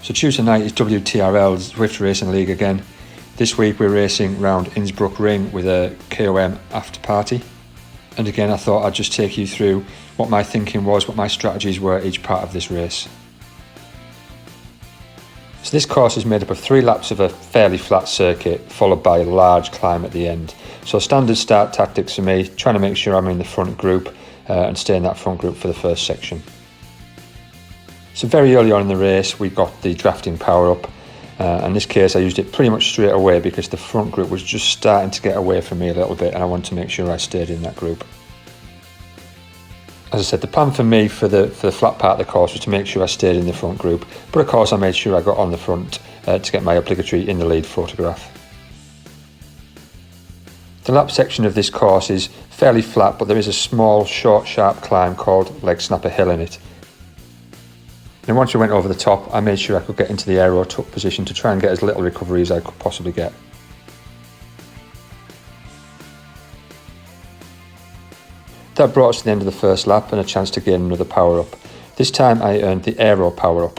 So Tuesday night is WTRL Zwift Racing League again. This week we're racing around Innsbruck Ring with a KOM Afterparty. And again I thought I'd just take you through what my thinking was, what my strategies were each part of this race. So this course is made up of 3 laps of a fairly flat circuit followed by a large climb at the end. So standard start tactics for me, trying to make sure I'm in the front group and stay in that front group for the first section. So very early on in the race we got the drafting power up. In this case I used it pretty much straight away because the front group was just starting to get away from me a little bit and I wanted to make sure I stayed in that group. As I said, the plan for me for the flat part of the course was to make sure I stayed in the front group, but of course I made sure I got on the front to get my obligatory in the lead photograph. The lap section of this course is fairly flat, but there is a small short sharp climb called Leg Snapper Hill in it. And once I went over the top, I made sure I could get into the aero tuck position to try and get as little recovery as I could possibly get. That brought us to the end of the first lap and a chance to gain another power up. This time I earned the aero power up.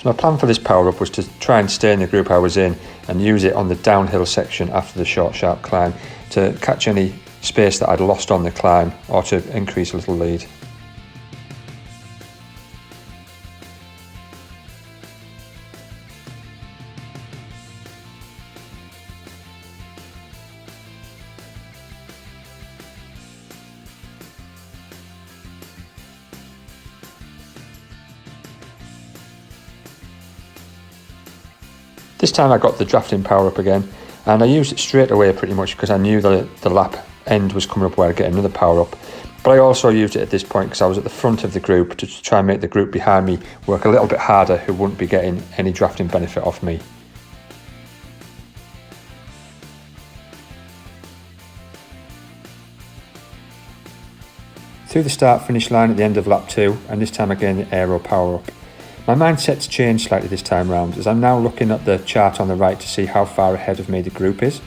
So my plan for this power up was to try and stay in the group I was in and use it on the downhill section after the short sharp climb to catch any space that I'd lost on the climb or to increase a little lead. This time I got the drafting power up again and I used it straight away pretty much because I knew that the lap end was coming up where I'd get another power up. But I also used it at this point because I was at the front of the group to try and make the group behind me work a little bit harder who wouldn't be getting any drafting benefit off me. Through the start finish line at the end of lap 2 and this time again the aero power up. My mindset's changed slightly this time round as I'm now looking at the chart on the right to see how far ahead of me the group is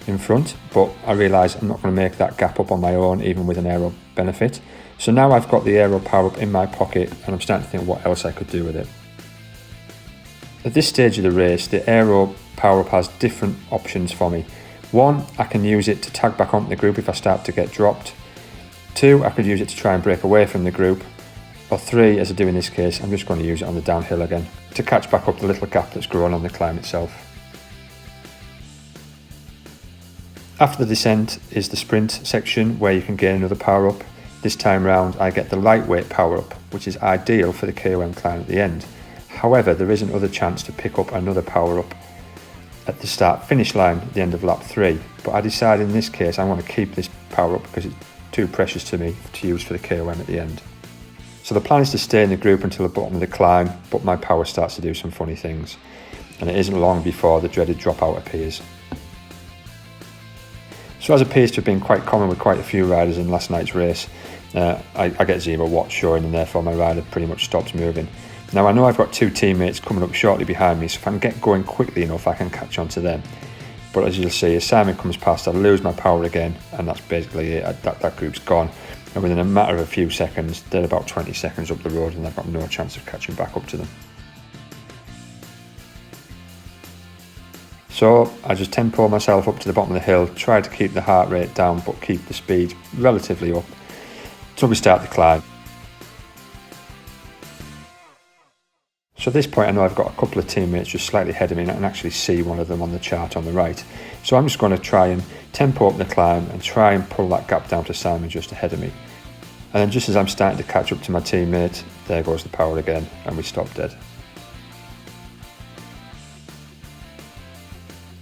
in front, but I realise I'm not going to make that gap up on my own even with an aero benefit. So now I've got the aero power up in my pocket and I'm starting to think what else I could do with it. At this stage of the race, the aero power up has different options for me. 1, I can use it to tag back onto the group if I start to get dropped. 2, I could use it to try and break away from the group. Or 3, as I do in this case, I'm just going to use it on the downhill again to catch back up the little gap that's grown on the climb itself. After the descent is the sprint section where you can gain another power up. This time round I get the lightweight power up, which is ideal for the KOM climb at the end. However, there is another chance to pick up another power up at the start finish line at the end of lap 3, but I decided in this case I want to keep this power up because it's too precious to me to use for the KOM at the end. So the plan is to stay in the group until the bottom of the climb, but my power starts to do some funny things. And it isn't long before the dreaded dropout appears. So as appears to have been quite common with quite a few riders in last night's race, I get 0 watts showing and therefore my rider pretty much stops moving. Now I know I've got 2 teammates coming up shortly behind me, so if I can get going quickly enough I can catch on to them. But as you'll see, as Simon comes past I lose my power again and that's basically it, that group's gone. And within a matter of a few seconds, they're about 20 seconds up the road and I've got no chance of catching back up to them. So I just tempo myself up to the bottom of the hill, try to keep the heart rate down but keep the speed relatively up until we start the climb. So at this point I know I've got a couple of teammates just slightly ahead of me and I can actually see one of them on the chart on the right. So I'm just going to try and tempo up the climb and try and pull that gap down to Simon just ahead of me. And then just as I'm starting to catch up to my teammate, there goes the power again and we stop dead.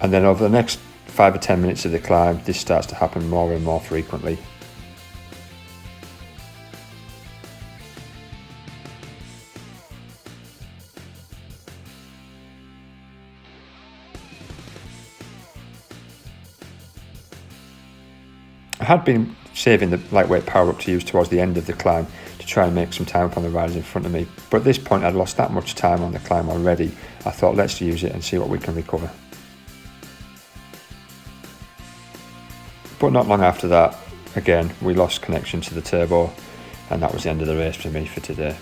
And then over the next 5 or 10 minutes of the climb, this starts to happen more and more frequently. I had been saving the lightweight power up to use towards the end of the climb to try and make some time up on the riders in front of me, but at this point I'd lost that much time on the climb already. I thought let's use it and see what we can recover. But not long after that, again we lost connection to the turbo and that was the end of the race for me for today.